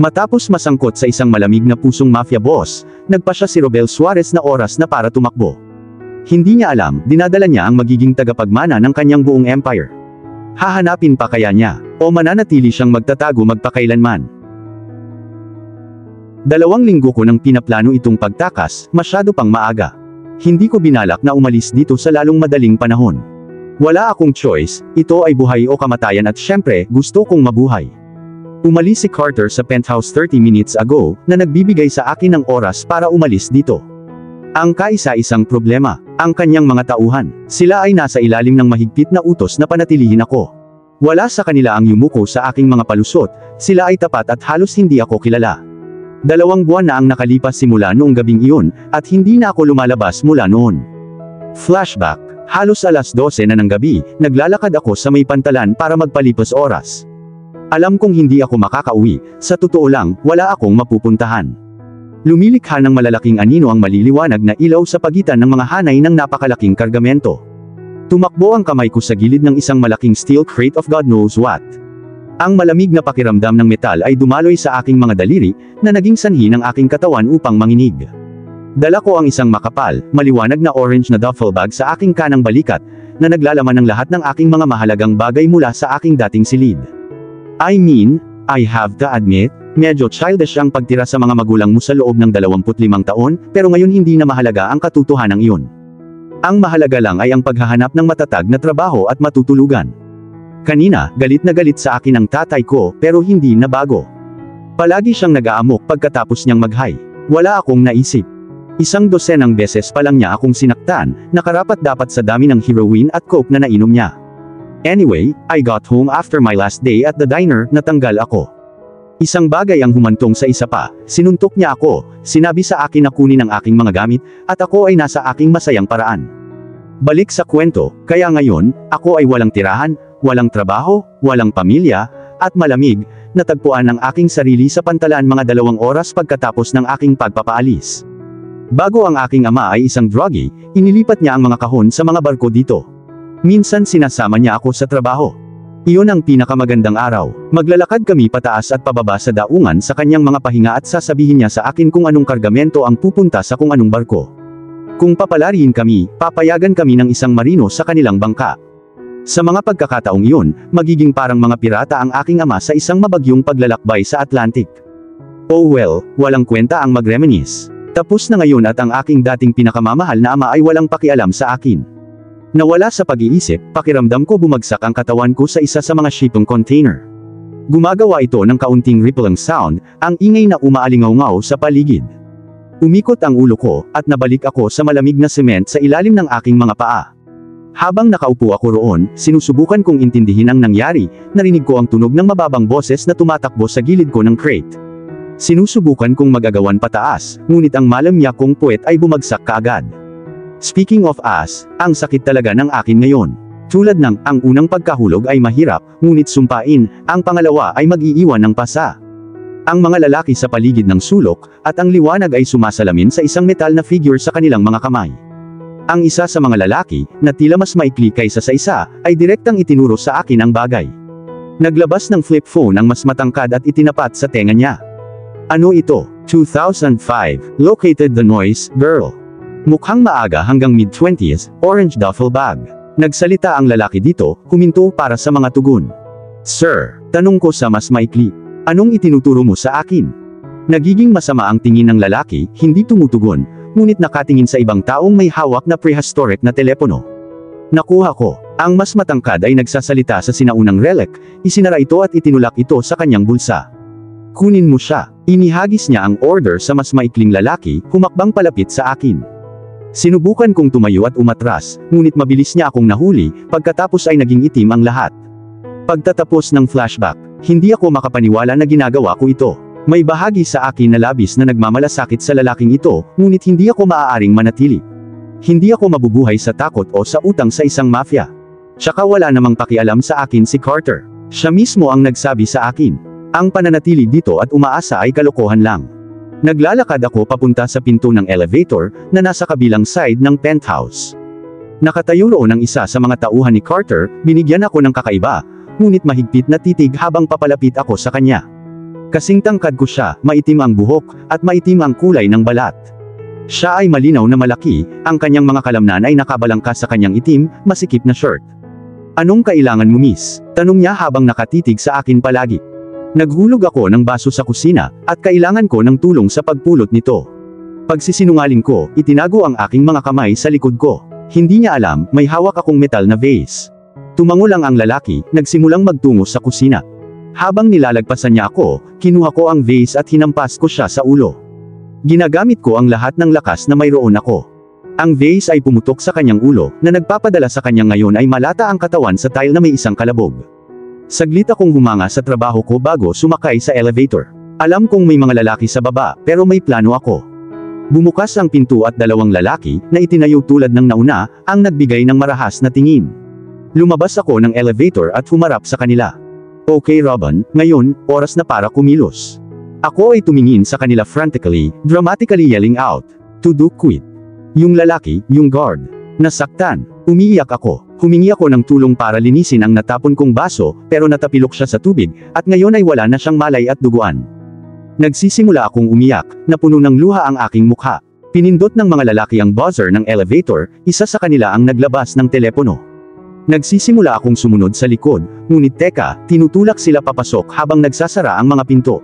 Matapos masangkot sa isang malamig na pusong mafia boss, nagpa siya si Robel Suarez na oras na para tumakbo. Hindi niya alam, dinadala niya ang magiging tagapagmana ng kanyang buong empire. Hahanapin pa kaya niya, o mananatili siyang magtatago magpakailanman? 2 linggo ko nang pinaplano itong pagtakas, masyado pang maaga. Hindi ko binalak na umalis dito sa lalong madaling panahon. Wala akong choice, ito ay buhay o kamatayan at syempre, gusto kong mabuhay. Umalis si Carter sa penthouse 30 minutes ago, na nagbibigay sa akin ng oras para umalis dito. Ang kaisa-isang problema, ang kanyang mga tauhan. Sila ay nasa ilalim ng mahigpit na utos na panatilihin ako. Wala sa kanila ang yumuko sa aking mga palusot, sila ay tapat at halos hindi ako kilala. 2 buwan na ang nakalipas simula noong gabing iyon, at hindi na ako lumalabas mula noon. Flashback, halos alas 12 na ng gabi, naglalakad ako sa may pantalan para magpalipas oras. Alam kong hindi ako makakauwi, sa totoo lang, wala akong mapupuntahan. Lumilikha ng malalaking anino ang maliliwanag na ilaw sa pagitan ng mga hanay ng napakalaking kargamento. Tumakbo ang kamay ko sa gilid ng isang malaking steel crate of God knows what. Ang malamig na pakiramdam ng metal ay dumaloy sa aking mga daliri, na naging sanhi ng aking katawan upang manginig. Dala ko ang isang makapal, maliwanag na orange na duffel bag sa aking kanang balikat, na naglalaman ng lahat ng aking mga mahalagang bagay mula sa aking dating silid. I mean, I have to admit, medyo childish ang pagtira sa mga magulang mo sa loob ng 25 taon, pero ngayon hindi na mahalaga ang katotohanan iyon. Ang mahalaga lang ay ang paghahanap ng matatag na trabaho at matutulugan. Kanina, galit na galit sa akin ang tatay ko, pero hindi na bago. Palagi siyang nag-aamok pagkatapos niyang mag-high. Wala akong naisip. 1 dosenang beses pa lang niya akong sinaktan, na karapat-dapat sa dami ng heroin at coke na nainom niya. Anyway, I got home after my last day at the diner, natanggal ako. Isang bagay ang humantong sa isa pa, sinuntok niya ako, sinabi sa akin na kunin ang aking mga gamit, at ako ay nasa aking masayang paraan. Balik sa kwento, kaya ngayon, ako ay walang tirahan, walang trabaho, walang pamilya, at malamig, natagpuan ang aking sarili sa pantalan mga 2 oras pagkatapos ng aking pagpapaalis. Bago ang aking ama ay isang druggie, inilipat niya ang mga kahon sa mga barko dito. Minsan sinasama niya ako sa trabaho. Iyon ang pinakamagandang araw. Maglalakad kami pataas at pababa sa daungan sa kanyang mga pahinga at sasabihin niya sa akin kung anong kargamento ang pupunta sa kung anong barko. Kung papalariin kami, papayagan kami ng isang marino sa kanilang bangka. Sa mga pagkakataong iyon, magiging parang mga pirata ang aking ama sa isang mabagyong paglalakbay sa Atlantic. Oh well, walang kwenta ang mag-reminisce. Tapos na ngayon at ang aking dating pinakamamahal na ama ay walang pakialam sa akin. Nawala sa pag-iisip, pakiramdam ko bumagsak ang katawan ko sa isa sa mga shipping container. Gumagawa ito ng kaunting rippling sound, ang ingay na umaalingaw-ngaw sa paligid. Umikot ang ulo ko, at nabalik ako sa malamig na sement sa ilalim ng aking mga paa. Habang nakaupo ako roon, sinusubukan kong intindihin ang nangyari, narinig ko ang tunog ng mababang boses na tumatakbo sa gilid ko ng crate. Sinusubukan kong magagawan pataas, ngunit ang malamya kong puwet ay bumagsak kaagad. Speaking of us, ang sakit talaga ng akin ngayon. Tulad ng, ang unang pagkahulog ay mahirap, ngunit sumpain, ang pangalawa ay mag-iiwan ng pasa. Ang mga lalaki sa paligid ng sulok, at ang liwanag ay sumasalamin sa isang metal na figure sa kanilang mga kamay. Ang isa sa mga lalaki, na tila mas maikli kaysa sa isa, ay direktang itinuro sa akin ang bagay. Naglabas ng flip phone ang mas matangkad at itinapat sa tenga niya. Ano ito? 2005, located the noise, girl. Mukhang maaga hanggang mid-20s, orange duffel bag. Nagsalita ang lalaki dito, huminto para sa mga tugon. Sir, tanong ko sa mas maikli. Anong itinuturo mo sa akin? Nagiging masama ang tingin ng lalaki, hindi tumutugon, ngunit nakatingin sa ibang taong may hawak na prehistoric na telepono. Nakuha ko. Ang mas matangkad ay nagsasalita sa sinaunang relic, isinara ito at itinulak ito sa kanyang bulsa. Kunin mo siya. Inihagis niya ang order sa mas maikling lalaki, humakbang palapit sa akin. Sinubukan kong tumayo at umatras, ngunit mabilis niya akong nahuli, pagkatapos ay naging itim ang lahat. Pagtatapos ng flashback, hindi ako makapaniwala na ginagawa ko ito. May bahagi sa akin na labis na nagmamalasakit sa lalaking ito, ngunit hindi ako maaaring manatili. Hindi ako mabubuhay sa takot o sa utang sa isang mafia. Tsaka wala namang pakialam sa akin si Carter. Siya mismo ang nagsabi sa akin. Ang pananatili dito at umaasa ay kalokohan lang. Naglalakad ako papunta sa pinto ng elevator, na nasa kabilang side ng penthouse. Nakatayo roon ang isa sa mga tauhan ni Carter, binigyan ako ng kakaiba, ngunit mahigpit na titig habang papalapit ako sa kanya. Kasing tangkad ko siya, maitim ang buhok, at maitim ang kulay ng balat. Siya ay malinaw na malaki, ang kanyang mga kalamnan ay nakabalangka sa kanyang itim, masikip na shirt. Anong kailangan mo, miss? Tanong niya habang nakatitig sa akin palagi. Naghulog ako ng baso sa kusina, at kailangan ko ng tulong sa pagpulot nito. Pagsisinungaling ko, itinago ang aking mga kamay sa likod ko. Hindi niya alam, may hawak akong metal na vase. Tumango lang ang lalaki, nagsimulang magtungo sa kusina. Habang nilalagpasan niya ako, kinuha ko ang vase at hinampas ko siya sa ulo. Ginagamit ko ang lahat ng lakas na mayroon ako. Ang vase ay pumutok sa kanyang ulo, na nagpapadala sa kanya ngayon ay malata ang katawan sa tile na may isang kalabog. Saglit akong humanga sa trabaho ko bago sumakay sa elevator. Alam kong may mga lalaki sa baba, pero may plano ako. Bumukas ang pinto at dalawang lalaki, na itinayo tulad ng nauna, ang nagbigay ng marahas na tingin. Lumabas ako ng elevator at humarap sa kanila. Okay Robin, ngayon, oras na para kumilos. Ako ay tumingin sa kanila frantically, dramatically yelling out, "To do quit." Yung lalaki, yung guard. Nasaktan. Umiiyak ako. Humingi ako ng tulong para linisin ang natapon kong baso, pero natapilok siya sa tubig, at ngayon ay wala na siyang malay at duguan. Nagsisimula akong umiyak, napuno ng luha ang aking mukha. Pinindot ng mga lalaki ang buzzer ng elevator, isa sa kanila ang naglabas ng telepono. Nagsisimula akong sumunod sa likod, ngunit teka, tinutulak sila papasok habang nagsasara ang mga pinto.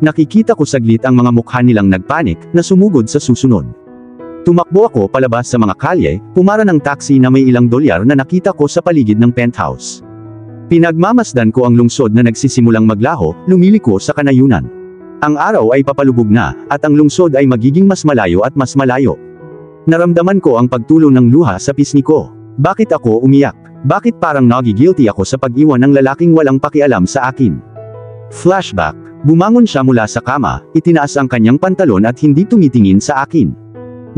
Nakikita ko saglit ang mga mukha nilang nagpanik, na sumugod sa susunod. Tumakbo ako palabas sa mga kalye, pumara ng taxi na may ilang dolyar na nakita ko sa paligid ng penthouse. Pinagmamasdan ko ang lungsod na nagsisimulang maglaho, lumiliko sa kanayunan. Ang araw ay papalubog na, at ang lungsod ay magiging mas malayo at mas malayo. Naramdaman ko ang pagtulo ng luha sa pisngi ko. Bakit ako umiyak? Bakit parang nagigilty ako sa pag-iwan ng lalaking walang pakialam sa akin? Flashback. Bumangon siya mula sa kama, itinaas ang kanyang pantalon at hindi tumitingin sa akin.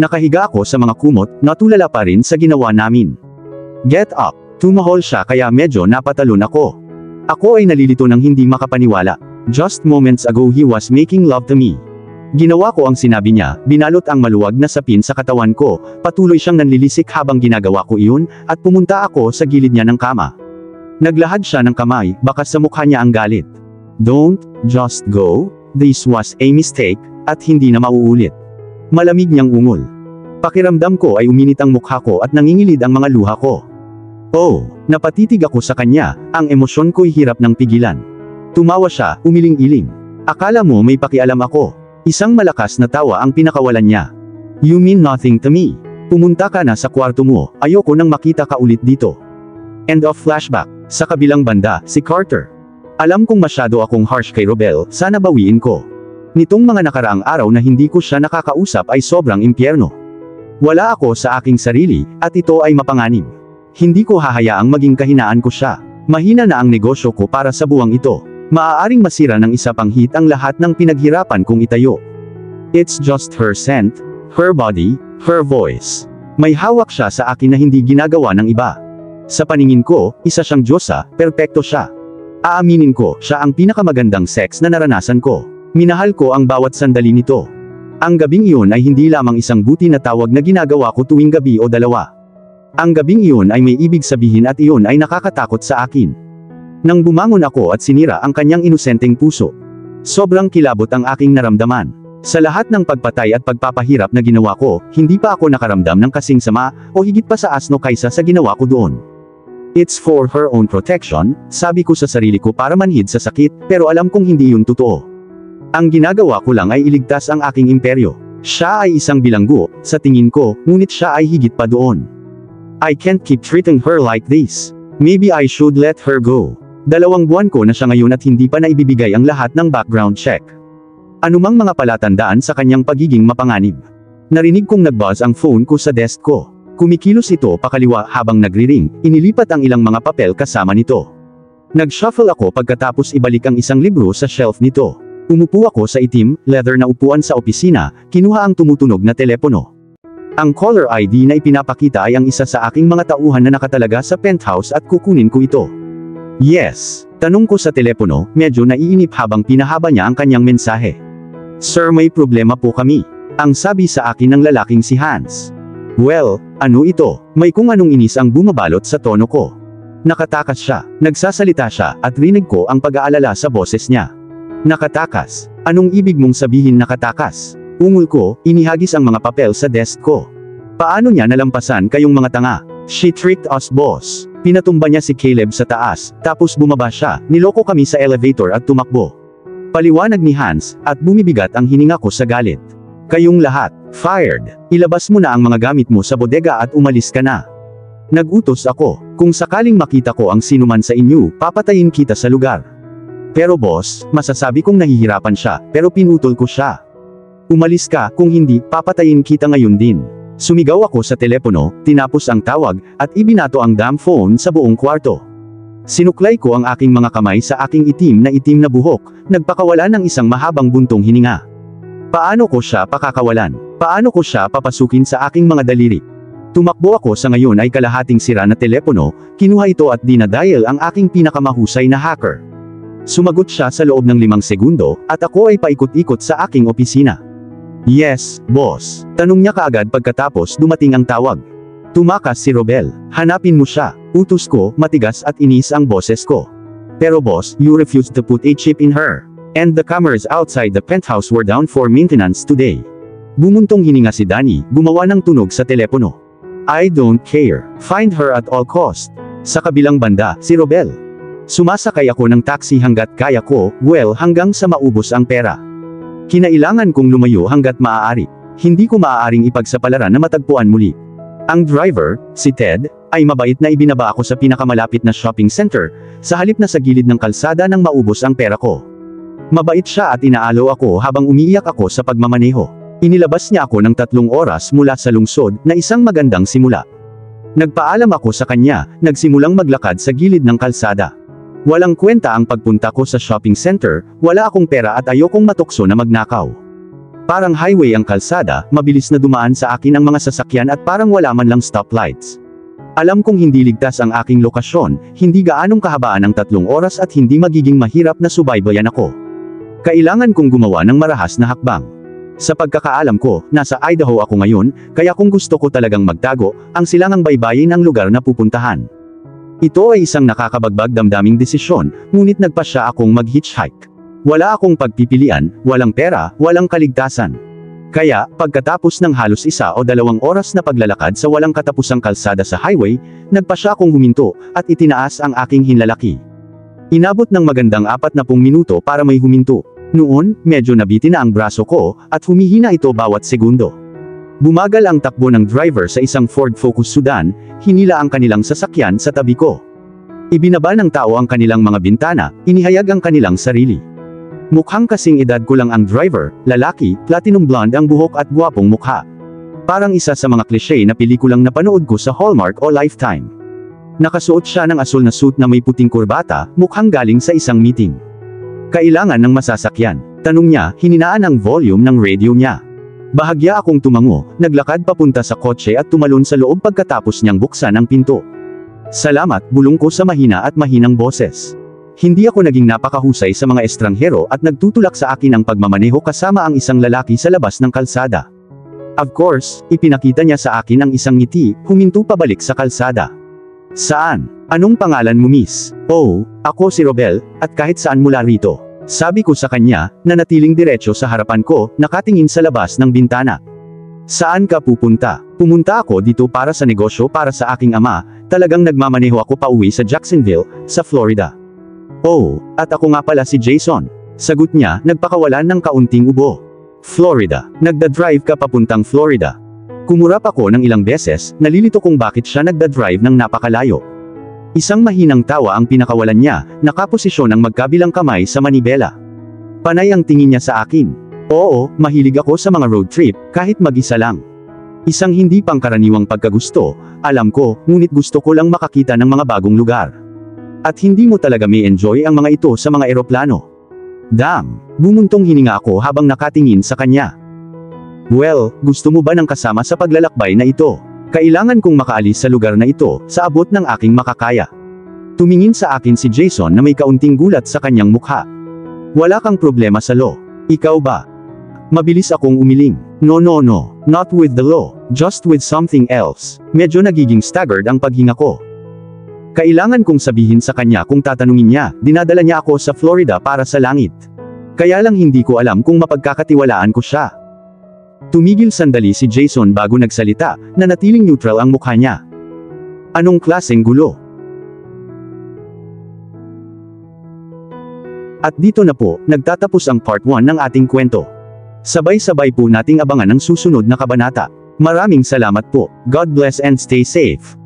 Nakahiga ako sa mga kumot, natulala pa rin sa ginawa namin. Get up. Tumahol siya kaya medyo napatalon ako. Ako ay nalilito ng hindi makapaniwala. Just moments ago he was making love to me. Ginawa ko ang sinabi niya, binalot ang maluwag na sapin sa katawan ko, patuloy siyang nanlilisik habang ginagawa ko iyon, at pumunta ako sa gilid niya ng kama. Naglahad siya ng kamay, baka sa mukha niya ang galit. Don't, just go, this was a mistake, at hindi na mauulit. Malamig niyang ungol. Pakiramdam ko ay uminit ang mukha ko at nangingilid ang mga luha ko. Oh, napatitig ako sa kanya, ang emosyon ko'y hirap ng pigilan. Tumawa siya, umiling-iling. Akala mo may pakialam ako. Isang malakas na tawa ang pinakawalan niya. You mean nothing to me. Pumunta ka na sa kwarto mo, ayoko nang makita ka ulit dito. End of flashback. Sa kabilang banda, si Carter. Alam kong masyado akong harsh kay Robel, sana bawiin ko. Nitong mga nakaraang araw na hindi ko siya nakakausap ay sobrang impyerno. Wala ako sa aking sarili, at ito ay mapanganib. Hindi ko hahayaang maging kahinaan ko siya. Mahina na ang negosyo ko para sa buwang ito. Maaaring masira ng isa pang hit ang lahat ng pinaghirapan kong itayo. It's just her scent, her body, her voice. May hawak siya sa akin na hindi ginagawa ng iba. Sa paningin ko, isa siyang diyosa, perpekto siya. Aaminin ko, siya ang pinakamagandang sex na naranasan ko. Minahal ko ang bawat sandali nito. Ang gabing iyon ay hindi lamang isang buti na tawag na ginagawa ko tuwing gabi o dalawa. Ang gabing iyon ay may ibig sabihin at iyon ay nakakatakot sa akin. Nang bumangon ako at sinira ang kanyang inosenteng puso. Sobrang kilabot ang aking naramdaman. Sa lahat ng pagpatay at pagpapahirap na ginawa ko, hindi pa ako nakaramdam ng kasing sama, o higit pa sa asno kaysa sa ginawa ko doon. It's for her own protection, sabi ko sa sarili ko para manhid sa sakit, pero alam kong hindi yun totoo. Ang ginagawa ko lang ay iligtas ang aking imperyo. Siya ay isang bilanggo, sa tingin ko, ngunit siya ay higit pa doon. I can't keep treating her like this. Maybe I should let her go. 2 buwan ko na siya ngayon at hindi pa naibibigay ang lahat ng background check. Anumang mga palatandaan sa kanyang pagiging mapanganib. Narinig kong nag-buzz ang phone ko sa desk ko. Kumikilos ito pakaliwa habang nagri-ring, inilipat ang ilang mga papel kasama nito. Nag-shuffle ako pagkatapos ibalik ang isang libro sa shelf nito. Umupo ako sa itim, leather na upuan sa opisina, kinuha ang tumutunog na telepono. Ang caller ID na ipinapakita ay ang isa sa aking mga tauhan na nakatalaga sa penthouse at kukunin ko ito. Yes, tanong ko sa telepono, medyo naiinip habang pinahaba niya ang kanyang mensahe. Sir, may problema po kami. Ang sabi sa akin ng lalaking si Hans. Well, ano ito? May kung anong inis ang bumabalot sa tono ko. Nakatakas siya, nagsasalita siya, at rinig ko ang pag-aalala sa boses niya. Nakatakas. Anong ibig mong sabihin nakatakas? Ungol ko, inihagis ang mga papel sa desk ko. Paano niya nalampasan kayong mga tanga? She tricked us, boss. Pinatumba niya si Caleb sa taas, tapos bumaba siya, niloko kami sa elevator at tumakbo. Paliwanag ni Hans, at bumibigat ang hininga ko sa galit. Kayong lahat, fired. Ilabas mo na ang mga gamit mo sa bodega at umalis ka na. Nagutos ako, kung sakaling makita ko ang sinuman sa inyo, papatayin kita sa lugar. Pero boss, masasabi kong nahihirapan siya, pero pinutol ko siya. Umalis ka, kung hindi, papatayin kita ngayon din. Sumigaw ako sa telepono, tinapos ang tawag, at ibinato ang damn phone sa buong kwarto. Sinuklay ko ang aking mga kamay sa aking itim na buhok, nagpakawala ng isang mahabang buntong hininga. Paano ko siya pakakawalan? Paano ko siya papasukin sa aking mga daliri? Tumakbo ako sa ngayon ay kalahating sira na telepono, kinuha ito at dinadial ang aking pinakamahusay na hacker. Sumagot siya sa loob ng 5 segundo, at ako ay paikot-ikot sa aking opisina. Yes, boss. Tanong niya kaagad pagkatapos dumating ang tawag. Tumakas si Robel. Hanapin mo siya. Utos ko, matigas at inis ang boses ko. Pero boss, you refused to put a chip in her. And the cameras outside the penthouse were down for maintenance today. Bumuntong hininga si Danny, gumawa ng tunog sa telepono. I don't care. Find her at all cost. Sa kabilang banda, si Robel. Sumasakay ako ng taxi hanggat kaya ko, well hanggang sa maubos ang pera. Kinailangan kong lumayo hanggat maaari. Hindi ko maaaring ipagsapalaran na matagpuan muli. Ang driver, si Ted, ay mabait na ibinaba ako sa pinakamalapit na shopping center, sa halip na sa gilid ng kalsada nang maubos ang pera ko. Mabait siya at inaalo ako habang umiiyak ako sa pagmamaneho. Inilabas niya ako ng 3 oras mula sa lungsod, na isang magandang simula. Nagpaalam ako sa kanya, nagsimulang maglakad sa gilid ng kalsada. Walang kwenta ang pagpunta ko sa shopping center, wala akong pera at ayokong matukso na magnakaw. Parang highway ang kalsada, mabilis na dumaan sa akin ang mga sasakyan at parang wala man lang stoplights. Alam kong hindi ligtas ang aking lokasyon, hindi gaanong kahabaan ang 3 oras at hindi magiging mahirap na subaybayan ako. Kailangan kong gumawa ng marahas na hakbang. Sa pagkakaalam ko, nasa Idaho ako ngayon, kaya kung gusto ko talagang magtago, ang silangang baybayin ang lugar na pupuntahan. Ito ay isang nakakabagbag damdaming desisyon, ngunit nagpasya akong mag-hitchhike. Wala akong pagpipilian, walang pera, walang kaligtasan. Kaya, pagkatapos ng halos 1 o 2 oras na paglalakad sa walang katapusang kalsada sa highway, nagpasya akong huminto, at itinaas ang aking hinlalaki. Inabot ng magandang 40 minuto para may huminto. Noon, medyo nabitin na ang braso ko, at humihina ito bawat segundo. Bumagal ang takbo ng driver sa isang Ford Focus sedan, hinila ang kanilang sasakyan sa tabi ko. Ibinaba ng tao ang kanilang mga bintana, inihayag ang kanilang sarili. Mukhang kasing edad ko lang ang driver, lalaki, platinum blonde ang buhok at gwapong mukha. Parang isa sa mga klise na pelikulang napanood ko sa Hallmark o Lifetime. Nakasuot siya ng asul na suit na may puting kurbata, mukhang galing sa isang meeting. Kailangan ng masasakyan. Tanong niya, hininaan ang volume ng radio niya. Bahagya akong tumango, naglakad papunta sa kotse at tumalon sa loob pagkatapos niyang buksan ang pinto. Salamat, bulong ko sa mahina at mahinang boses. Hindi ako naging napakahusay sa mga estranghero at nagtutulak sa akin ang pagmamaneho kasama ang isang lalaki sa labas ng kalsada. Of course, ipinakita niya sa akin ang isang ngiti, huminto pabalik sa kalsada. Saan? Anong pangalan mo, miss? Oh, ako si Robel, at kahit saan mula rito. Sabi ko sa kanya, na natiling diretso sa harapan ko, nakatingin sa labas ng bintana. Saan ka pupunta? Pumunta ako dito para sa negosyo para sa aking ama, talagang nagmamaneho ako pauwi sa Jacksonville, sa Florida. Oh, at ako nga pala si Jason. Sagot niya, nagpakawalan ng kaunting ubo. Florida. Nagda-drive ka papuntang Florida. Kumurap ako ng ilang beses, nalilito kung bakit siya nagda-drive ng napakalayo. Isang mahinang tawa ang pinakawalan niya, nakaposisyon ang magkabilang kamay sa manibela. Panay ang tingin niya sa akin. Oo, mahilig ako sa mga road trip, kahit mag-isa lang. Isang hindi pangkaraniwang pagkagusto, alam ko, ngunit gusto ko lang makakita ng mga bagong lugar. At hindi mo talaga may enjoy ang mga ito sa mga eroplano. Damn! Bumuntong hininga ako habang nakatingin sa kanya. Well, gusto mo ba ng kasama sa paglalakbay na ito? Kailangan kong makaalis sa lugar na ito, sa abot ng aking makakaya. Tumingin sa akin si Jason na may kaunting gulat sa kanyang mukha. Wala kang problema sa law. Ikaw ba? Mabilis akong umiling. No, not with the law, just with something else. Medyo nagiging staggered ang paghinga ko. Kailangan kong sabihin sa kanya kung tatanungin niya, dinadala niya ako sa Florida para sa langit. Kaya lang hindi ko alam kung mapagkakatiwalaan ko siya. Tumigil sandali si Jason bago nagsalita, nanatiling neutral ang mukha niya. Anong klaseng gulo? At dito na po, nagtatapos ang part 1 ng ating kwento. Sabay-sabay po nating abangan ang susunod na kabanata. Maraming salamat po. God bless and stay safe.